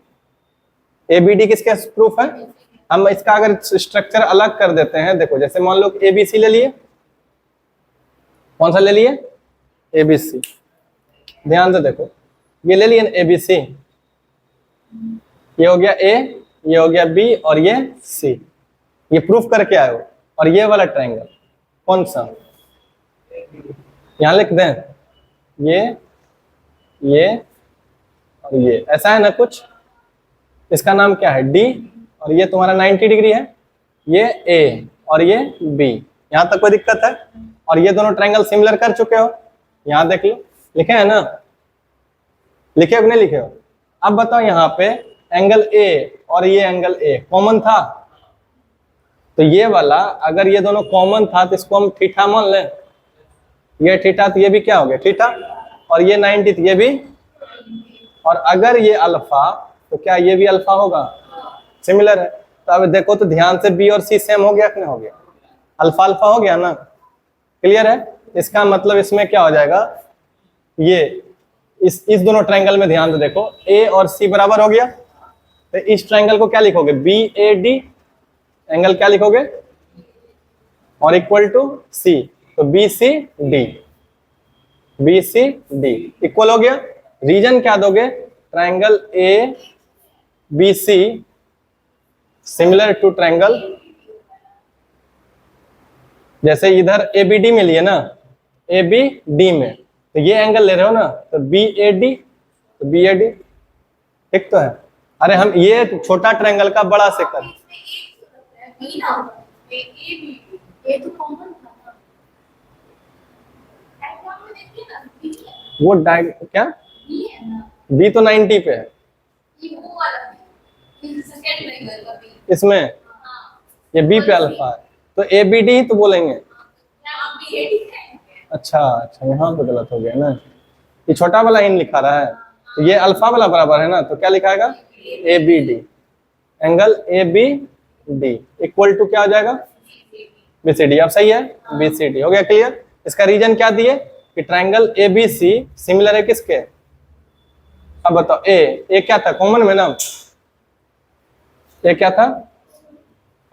ए बी डी किसके प्रूफ है? हम इसका अगर स्ट्रक्चर अलग कर देते हैं, देखो जैसे मान लो ए बी सी ले लिए, कौन सा ले लिए? A B C. ध्यान से देखो, ये ले लिए ए बी सी, ये हो गया ए, ये हो गया बी और ये सी। ये प्रूफ करके आए हो। और ये वाला ट्रायंगल कौन सा? यहां लिख दें, ये और ये, ऐसा है ना कुछ। इसका नाम क्या है? डी। और ये तुम्हारा 90 डिग्री है, ये ए और ये बी। यहां तक कोई दिक्कत है? और ये दोनों ट्रायंगल सिमिलर कर चुके हो, यहां देख लो, लिखे है ना? लिखे हो कि नहीं लिखे हो? अब बताओ यहाँ पे एंगल ए और ये एंगल ए कॉमन था, तो ये वाला अगर ये दोनों कॉमन था तो इसको हम थीटा मान लें। ये थीटा तो ये भी क्या हो गया? थीटा। और ये 90 तो ये भी। और अगर ये अल्फा तो क्या ये भी अल्फा होगा? सिमिलर है। तो अब देखो तो ध्यान से, बी और सी सेम हो गया कि नहीं हो गया? अल्फा अल्फा हो गया ना? क्लियर है? इसका मतलब इसमें क्या हो जाएगा, ये इस दोनों ट्रायंगल में ध्यान से देखो, ए और सी बराबर हो गया। तो इस ट्रायंगल को क्या लिखोगे? B A D. एंगल क्या लिखोगे? और इक्वल टू सी, तो B C D. B C D equal हो गया। रीजन क्या दोगे? Triangle A B C similar to triangle, जैसे इधर ए बी डी में लिए ना, ए बी डी में, तो ये एंगल ले रहे हो ना, तो बी ए डी, तो बी ए डी। ठीक तो है? अरे हम ये छोटा ट्रायंगल का बड़ा से कर, वो क्या बी तो 90 पे है इसमें, ये बी पे अल्फा है, तो ए बी डी ही तो बोलेंगे। अच्छा अच्छा, यहाँ पे गलत हो गया ना, ये छोटा वाला इन लिखा रहा है, तो ये अल्फा वाला बराबर है ना, तो क्या लिखाएगा? A B D. Angle A B D equal to क्या हो जाएगा? B C D. अब सही है, बी सी डी हो गया क्लियर। इसका रीजन क्या दिए कि triangle A B C similar है किसके? अब बताओ, ए क्या था कॉमन में ना, ए क्या था?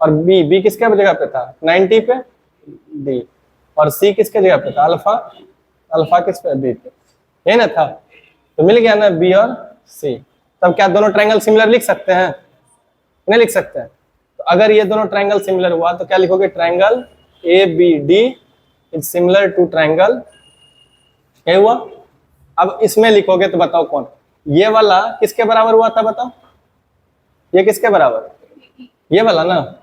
और बी किसके जगह पे था? 90 पे, डी। और सी किसके जगह पे था? अल्फा। अल्फा किस पे? बी पे, ये ना था। तो मिल गया ना बी और सी। तब क्या दोनों ट्रायंगल सिमिलर लिख सकते हैं? नहीं लिख सकते हैं। तो अगर ये दोनों ट्रायंगल सिमिलर हुआ तो क्या लिखोगे? Triangle A B D is similar to triangle, क्या हुआ? अब इसमें लिखोगे तो बताओ कौन? ये वाला किसके बराबर हुआ था बताओ? ये किसके बराबर? ये वाला ना,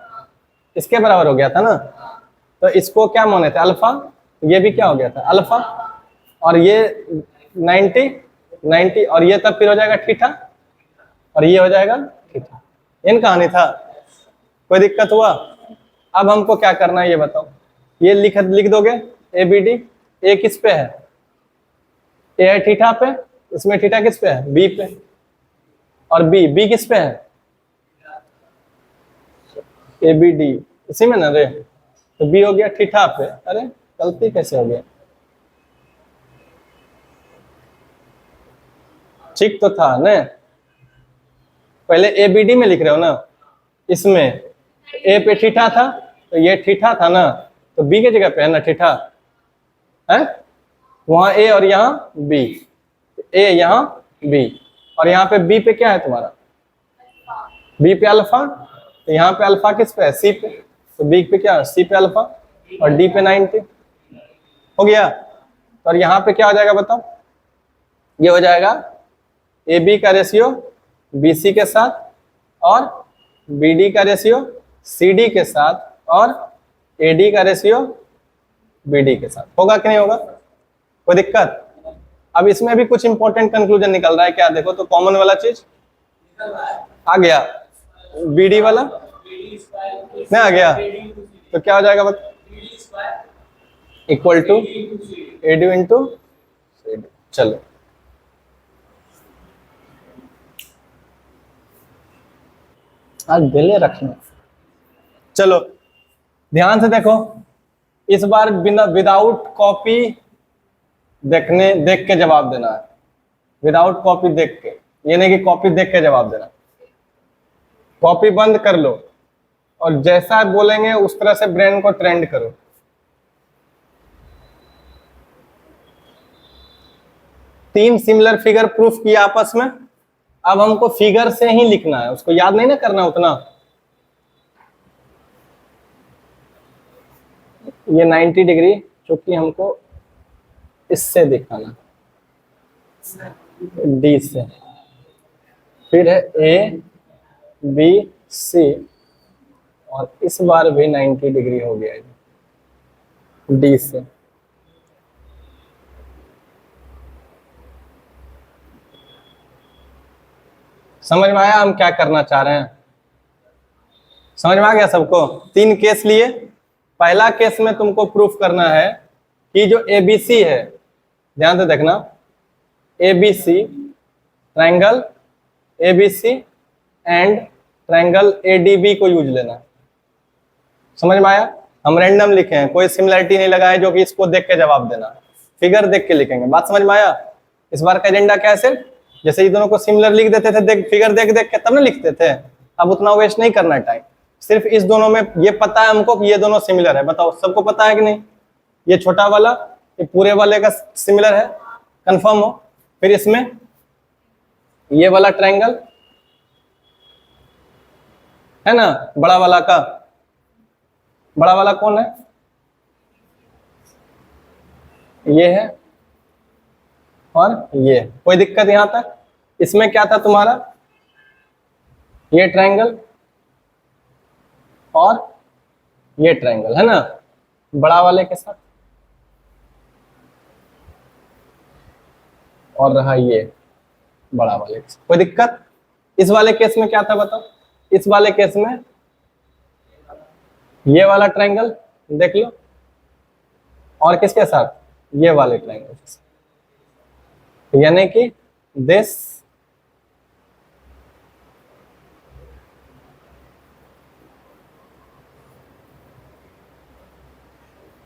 इसके बराबर हो गया था ना। तो इसको क्या माने थे? अल्फा। ये भी क्या हो गया था? अल्फा। और ये 90 और ये तब फिर हो जाएगा थीटा, और ये हो जाएगा थीटा। इन कहानी था, कोई दिक्कत हुआ? अब हमको क्या करना है ये बताओ, ये लिख दोगे ए बी डी। ए किस पे है? ए है थीटा पे, इसमें थीटा किस पे है? बी पे। और बी किस पे है? ए बी डी इसी में ना रे, तो बी हो गया थीटा पे। अरे गलती कैसे हो गया? ठीक तो था ना, पहले ए बी डी में लिख रहे हो ना, इसमें ए पे थीटा था तो ये थीटा था ना, तो बी की जगह पे है ना थीटा है, वहां ए और यहाँ बी, ए यहाँ बी, और यहाँ पे बी पे क्या है तुम्हारा? बी पे अल्फा, तो यहाँ पे अल्फा किस पे है? सी पे, तो बी पे क्या है? सी पे अल्फा, और डी पे 90 हो गया। और यहाँ पे क्या हो जाएगा बताओ? ये हो जाएगा ए बी का रेशियो बी सी के साथ, और बी डी का रेशियो सी डी के साथ, और ए डी का रेशियो बी डी के साथ। होगा कि नहीं होगा? कोई दिक्कत? अब इसमें भी कुछ इंपॉर्टेंट कंक्लूजन निकल रहा है क्या? देखो तो कॉमन वाला चीज आ गया, बी डी वाला नहीं आ गया, तो क्या हो जाएगा बता? Equal to A D into C D. चलो आज दिले रखना। चलो ध्यान से देखो, इस बार बिना विदाउट कॉपी देख के जवाब देना है। विदाउट कॉपी देख के, ये नहीं कि कॉपी देख के जवाब देना। कॉपी बंद कर लो और जैसा बोलेंगे उस तरह से ब्रेन को ट्रेंड करो। तीन सिमिलर फिगर प्रूफ किया आपस में, अब हमको फिगर से ही लिखना है, उसको याद नहीं ना करना उतना। ये 90 डिग्री चूंकि हमको इससे दिखाना, डी से, फिर है ए बी सी, और इस बार भी 90 डिग्री हो गया है डी से। समझ में आया हम क्या करना चाह रहे हैं? समझ में आ गया सबको? तीन केस लिए। पहला केस में तुमको प्रूफ करना है कि जो एबीसी है, ध्यान से देखना, ABC triangle ABC and triangle ADB को यूज लेना। समझ में आया? हम रैंडम लिखे हैं, कोई सिमिलरिटी नहीं लगाए जो कि इसको देख के जवाब देना, फिगर देख के लिखेंगे। बात समझ में आया? इस बार का एजेंडा क्या है? सिर्फ जैसे ये दोनों को सिमिलर लिख देते थे, फिगर देख देख के तब ना लिखते थे, अब उतना वेस्ट नहीं करना टाइम। सिर्फ इस दोनों में ये पता है हमको कि ये दोनों सिमिलर है। बताओ सबको पता है कि नहीं? ये छोटा वाला ये पूरे वाले का सिमिलर है, कंफर्म हो? फिर इसमें ये वाला ट्रायंगल है ना, बड़ा वाला का, बड़ा वाला कौन है? ये है, और ये। कोई दिक्कत यहां तक? इसमें क्या था तुम्हारा? ये ट्रायंगल और ये ट्रायंगल है ना, बड़ा वाले के साथ, और रहा ये बड़ा वाले के साथ। कोई दिक्कत? इस वाले केस में क्या था बताओ? इस वाले केस में ये वाला ट्रायंगल देख लो, और किसके साथ? ये वाले ट्रायंगल के साथ, यानी कि दिस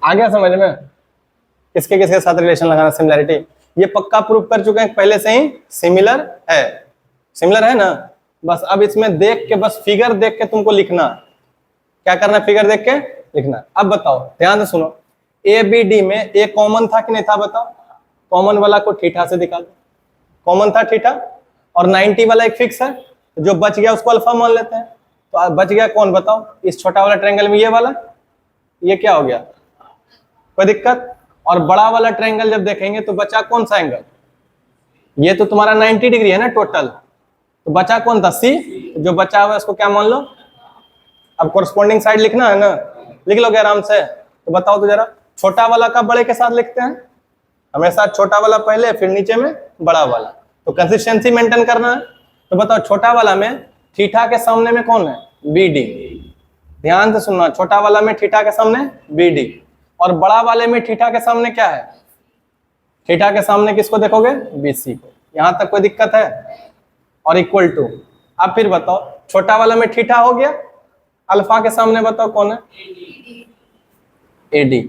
आ गया समझ में? किसके किसके साथ रिलेशन लगाना, सिमिलरिटी। ये पक्का प्रूफ कर चुके हैं पहले से ही, सिमिलर है, सिमिलर है ना। बस अब इसमें देख के, बस फिगर देख के तुमको लिखना। क्या करना? फिगर देख के लिखना। अब बताओ ध्यान से सुनो, ए बी डी में ए कॉमन था कि नहीं था? बताओ। कॉमन वाला को थीटा से दिखा दो, कॉमन था थीटा, और 90 वाला एक फिक्स है, जो बच गया उसको अल्फा मान लेते हैं। तो बच गया कौन बताओ? इस छोटा वाला ट्रायंगल में ये वाला, ये क्या हो गया? कोई दिक्कत? और बड़ा वाला ट्रायंगल जब देखेंगे तो बचा कौन सा एंगल? ये तो तुम्हारा 90 डिग्री है ना टोटल, तो बचा कौन था? सी। जो बचा हुआ है उसको क्या मान लो? अब कोरस्पॉन्डिंग साइड लिखना है ना, लिख लोगे आराम से। तो बताओ तो जरा, छोटा वाला का बड़े के साथ लिखते हैं हमेशा, छोटा वाला पहले फिर नीचे में बड़ा वाला, तो कंसिस्टेंसी मेंटेन करना है। तो बताओ छोटा वाला में थीटा के सामने में कौन है? बी डी, ध्यान से सुनना, छोटा वाला में थीटा के सामने बी डी, और बड़ा वाले में थीटा के सामने क्या है, थीटा के सामने किसको देखोगे, बी सी को। यहां तक कोई दिक्कत है? और इक्वल टू, अब फिर बताओ छोटा वाला में थीटा हो गया, अल्फा के सामने बताओ कौन है, ए डी,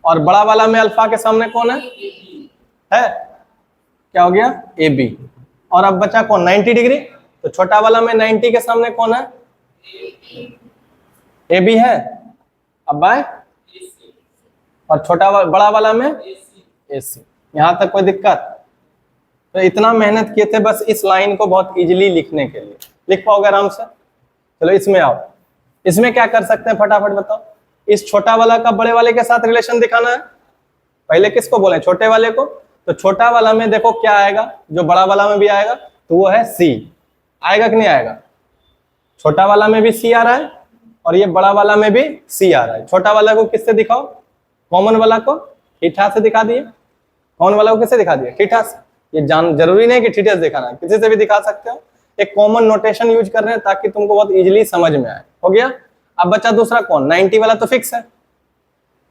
और बड़ा वाला में अल्फा के सामने कौन है, क्या हो गया, ए बी। और अब बचा कौन, 90 डिग्री, तो छोटा वाला में 90 के सामने कौन है, ए बी है, अब बाय, और बड़ा वाला में ए सी। यहां तक कोई दिक्कत? तो इतना मेहनत किए थे बस इस लाइन को बहुत इजीली लिखने के लिए, लिख पाओगे आराम से? चलो इसमें आओ, इसमें क्या कर सकते हैं फटाफट बताओ। इस छोटा वाला का बड़े वाले के साथ रिलेशन दिखाना है। पहले किसको बोले, छोटे वाले को। तो छोटा वाला में देखो क्या आएगा, जो बड़ा वाला में भी आएगा, तो वो है सी। आएगा कि नहीं आएगा? छोटा वाला में भी सी आ रहा है और ये बड़ा वाला में भी सी आ रहा है। छोटा वाला को किससे दिखाओ, कॉमन वाला को थीटा से दिखा दिए। कॉमन वाला को किससे दिखा दिए, थीटा से। ये जान जरूरी नहीं कि थीटा से दिखाना है, किसी से भी दिखा सकते हो। एक कॉमन नोटेशन यूज कर रहे हैं ताकि तुमको बहुत इजीली समझ में आए। हो गया। अब बचा दूसरा कौन, 90 वाला तो फिक्स है,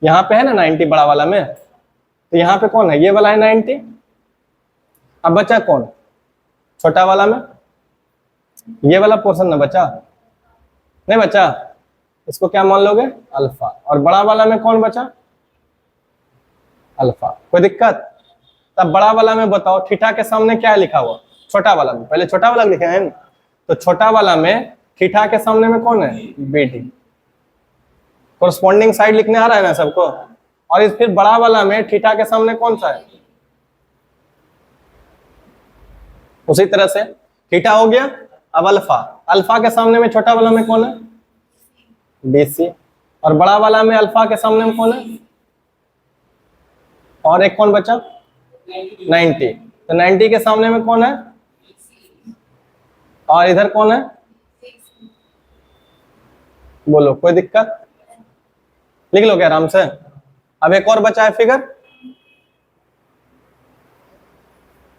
यहाँ पे है ना 90 बड़ा वाला में, तो यहाँ पे कौन है, ये वाला है 90। अब बचा कौन, छोटा वाला में ये वाला पोर्शन ना बचा, नहीं बचा, इसको क्या मान लोगे, अल्फा। और बड़ा वाला में कौन बचा, अल्फा। कोई दिक्कत? तब बड़ा वाला में बताओ थीटा के सामने क्या लिखा हुआ, छोटा वाला में, पहले छोटा वाला लिखे हैं, तो छोटा वाला में थीटा के सामने में कौन है, बी डी। कोरस्पॉन्डिंग साइड लिखने आ रहा है ना सबको। और इस फिर बड़ा वाला में थीटा के सामने कौन सा है, उसी तरह से थीटा हो गया। अब अल्फा, अल्फा के सामने में छोटा वाला में कौन है, बीसी। और बड़ा वाला में अल्फा के सामने में कौन है, और एक कौन बचा, 90। तो 90 के सामने में कौन है, और इधर कौन है, बोलो कोई दिक्कत? लिख लो क्या आराम से। अब एक और बचा है फिगर,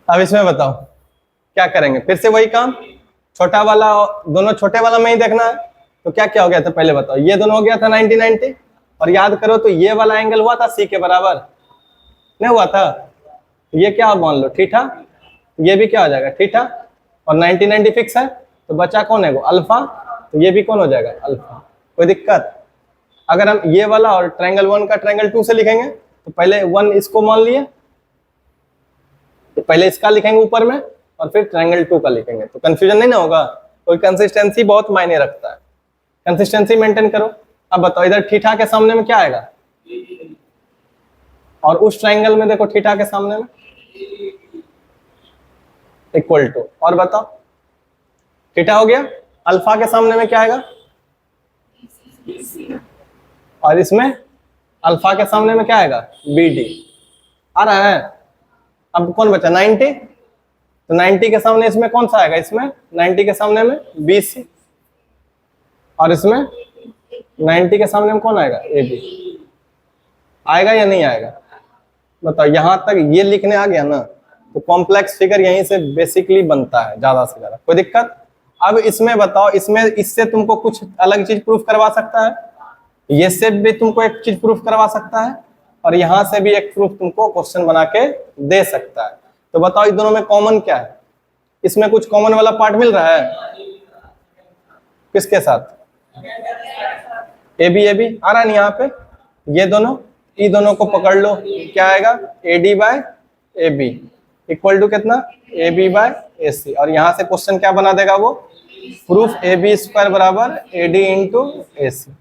अब इसमें बताओ क्या करेंगे, फिर से वही काम, छोटा वाला दोनों छोटे वाला में ही देखना है। तो क्या क्या हो गया था पहले बताओ, ये दोनों हो गया था 90 90, और याद करो तो ये वाला एंगल हुआ था सी के बराबर, नहीं हुआ था? ये क्या मान लो, थीटा, ये भी क्या हो जाएगा, थीटा, और 90 90 फिक्स है, तो बचा कौन है वो, अल्फा, तो ये भी कौन हो जाएगा, अल्फा। कोई दिक्कत? अगर हम ये वाला और ट्रायंगल 1 का ट्रायंगल 2 से लिखेंगे, तो पहले 1 इसको मान लिए, तो पहले इसका लिखेंगे ऊपर में, और फिर ट्रायंगल 2 का लिखेंगे, तो कंफ्यूजन नहीं ना होगा। कोई कंसिस्टेंसी बहुत मायने रखता है, कंसिस्टेंसी मेंटेन करो। अब बताओ इधर थीटा के सामने में क्या आएगा, और उस ट्रायंगल में देखो थीटा के सामने में इक्वल टू, और बताओ थीटा हो गया, अल्फा के सामने में क्या आएगा, और इसमें अल्फा के सामने में क्या आएगा, बी डी। आ रहा है? अब कौन बचा, 90, तो 90 के सामने इसमें कौन सा आएगा, इसमें 90 के सामने में बी सी, और इसमें 90 के सामने में कौन आएगा, ए बी। आएगा या नहीं आएगा बताओ? यहां तक ये लिखने आ गया ना, तो कॉम्प्लेक्स फिगर यहीं से बेसिकली बनता है ज्यादा से ज्यादा। कोई दिक्कत? अब इसमें बताओ, इसमें इससे तुमको कुछ अलग चीज प्रूफ करवा सकता है, ये से भी तुमको एक चीज प्रूफ करवा सकता है, और यहां से भी एक प्रूफ तुमको क्वेश्चन बना के दे सकता है। तो बताओ इन दोनों में कॉमन क्या है, इसमें कुछ कॉमन वाला पार्ट मिल रहा है, किसके साथ, ए बी आ रहा है नहीं यहाँ पे, ये दोनों, ई दोनों को पकड़ लो, क्या आएगा, A D by A B equal to कितना, ए बी बाय ए सी। और यहाँ से क्वेश्चन क्या बना देगा वो, प्रूफ ए बी स्क्वायर बराबर ए डी इंटू ए सी।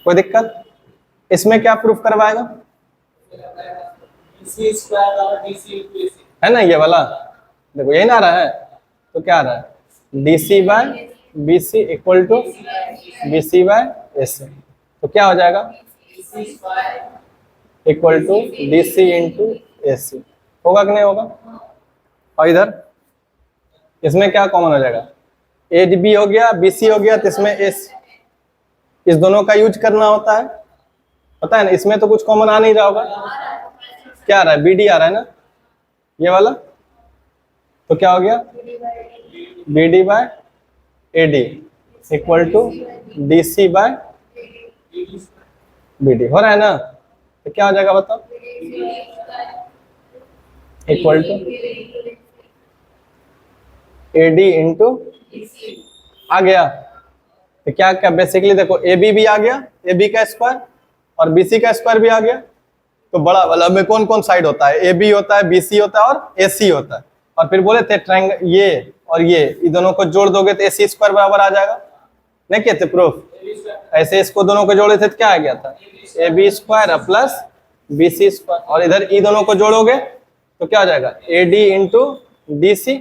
कोई दिक्कत? इसमें क्या प्रूफ करवाएगा, है ना ये वाला, देखो यही ना आ रहा है, तो क्या आ रहा है, D C by B C equal to B C by A C. तो क्या हो जाएगा, equal to D C into A C. होगा कि नहीं होगा? और इधर इसमें क्या कॉमन हो जाएगा, ए बी हो गया, बी सी हो गया, तो इसमें एस, इस दोनों का यूज करना होता है, पता है ना। इसमें तो कुछ कॉमन आ नहीं रहा होगा, क्या आ रहा है, बी डी आ रहा है ना ये वाला, तो क्या हो गया, B D by A D equal to D C by B D. हो रहा है ना? तो क्या हो जाएगा बताओ? Equal to A D into आ गया। तो क्या क्या बेसिकली देखो, ए बी भी आ गया, ए बी का स्क्वायर, और बी सी का स्क्वायर भी आ गया। तो बड़ा वाला में कौन कौन साइड होता है? ए बी होता है, बी सी होता है और ए सी होता है। और फिर बोले थे ट्रायंगल ये और ये दोनों को जोड़ दोगे तो ए सी स्क्वायर बराबर आ जाएगा। नहीं किए थे प्रूफ? ऐसे इसको दोनों को जोड़े थे तो क्या आ गया था? A B square plus B C square. और इधर ई दोनों को जोड़ोगे तो क्या हो जाएगा? A D into D C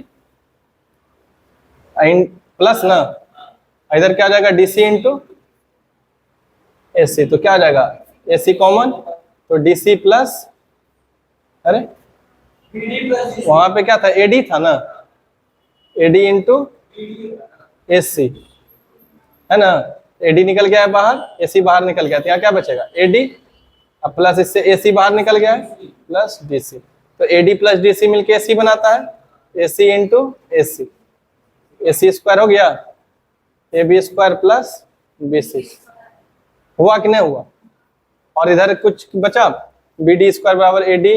plus ना, इधर क्या आ जाएगा? D C into A C. तो क्या आ जाएगा? ए सी कॉमन, तो डी सी प्लस, अरे वहां पे क्या था? एडी था ना, एडी इंटू ए सी, है ना? एडी निकल गया है बाहर, ए सी बाहर निकल गया, तो यहाँ क्या बचेगा? एडी प्लस इससे ए सी बाहर निकल गया है प्लस डी सी। तो एडी प्लस डी सी मिलकर ए सी बनाता है, ए C into A C. A C square हो गया, A B square plus B C. हुआ कि नहीं हुआ? और इधर कुछ बचा, बी डी स्क्वायर बराबर A D,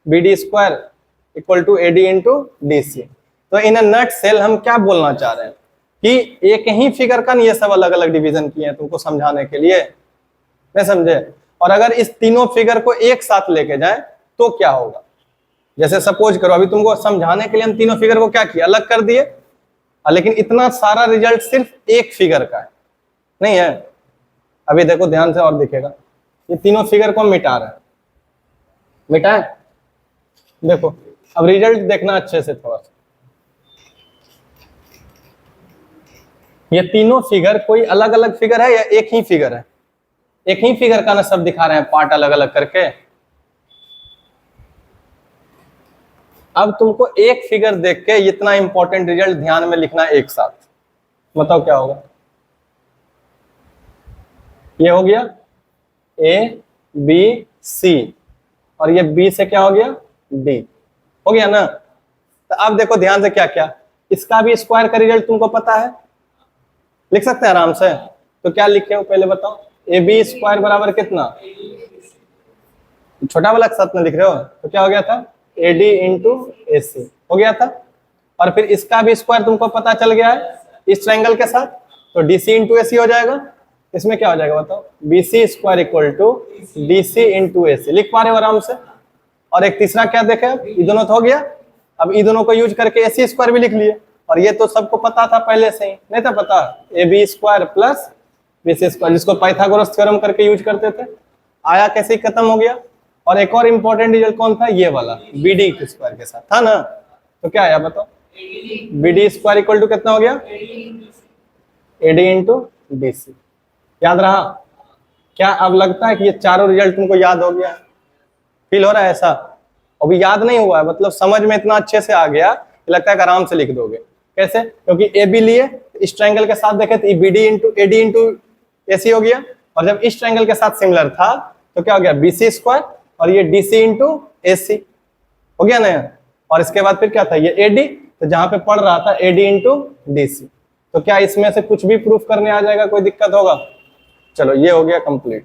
B D square equal to A D into D C. तो इन नट सेल हम क्या बोलना चाह रहे हैं कि एक ही फिगर का नहीं, ये सब अलग अलग डिवीजन किए हैं तुमको समझाने के लिए, नहीं समझे? और अगर इस तीनों फिगर को एक साथ लेके जाए तो क्या होगा? जैसे सपोज करो अभी तुमको समझाने के लिए हम तीनों फिगर को क्या किया? अलग कर दिए, लेकिन इतना सारा रिजल्ट सिर्फ एक फिगर का है, नहीं है? अभी देखो ध्यान से और दिखेगा, ये तीनों फिगर को हम मिटा रहे हैं, मिटाए? देखो अब रिजल्ट देखना अच्छे से थोड़ा सा। ये तीनों फिगर कोई अलग अलग फिगर है या एक ही फिगर है? एक ही फिगर का ना सब दिखा रहे हैं पार्ट अलग अलग करके। अब तुमको एक फिगर देख के इतना इंपॉर्टेंट रिजल्ट ध्यान में लिखना एक साथ, बताओ क्या होगा? ये हो गया ए बी सी, और ये बी से क्या हो गया? डी हो गया ना? तो अब देखो ध्यान से क्या क्या, इसका भी स्क्वायर का रिजल्ट तुमको पता है, लिख सकते हैं आराम से। तो क्या लिखे हो पहले बताओ? ए बी स्क्वायर बराबर कितना? छोटा वाला साथ में लिख रहे हो, तो क्या हो गया था? A D into A C हो गया था। और फिर इसका भी स्क्वायर तुमको पता चल गया है इस ट्रायंगल के साथ, तो D C into A C हो जाएगा। इसमें क्या हो जाएगा बताओ? B C square equal to D C into A C. लिख पा रहे हो आराम से? और एक तीसरा क्या देखे? ये दोनों तो हो गया, अब ये दोनों को यूज करके ए सी स्क्वायर भी लिख लिए, और ये तो सबको पता था पहले से ही, नहीं था पता? A B square plus B C square, जिसको पाइथागोरस थ्योरम करके यूज करते थे, आया कैसे ही खत्म हो गया। और एक और इंपॉर्टेंट रिजल्ट कौन था? ये वाला बी डी स्क्वायर के साथ था ना? तो क्या आया बताओ? B D square equal to कितना हो गया? A D into D C. याद रहा क्या? अब लगता है कि ये चारों रिजल्ट तुमको याद हो गया, फील हो रहा है ऐसा? अभी याद नहीं हुआ है, मतलब समझ में इतना अच्छे से आ गया, लगता है कि आराम से लिख दोगे। कैसे? क्योंकि ए बी लिए इस ट्रायंगल के साथ देखे तो B D into A D into A C हो गया, और जब इस ट्रायंगल के साथ सिमिलर था तो क्या हो गया? बी सी स्क्वायर, और ये D C into A C हो गया ना? और इसके बाद फिर क्या था? ये ए डी, तो जहां पे पढ़ रहा था A D into D C. तो क्या इसमें से कुछ भी प्रूफ करने आ जाएगा? कोई दिक्कत होगा? चलो ये हो गया कंप्लीट।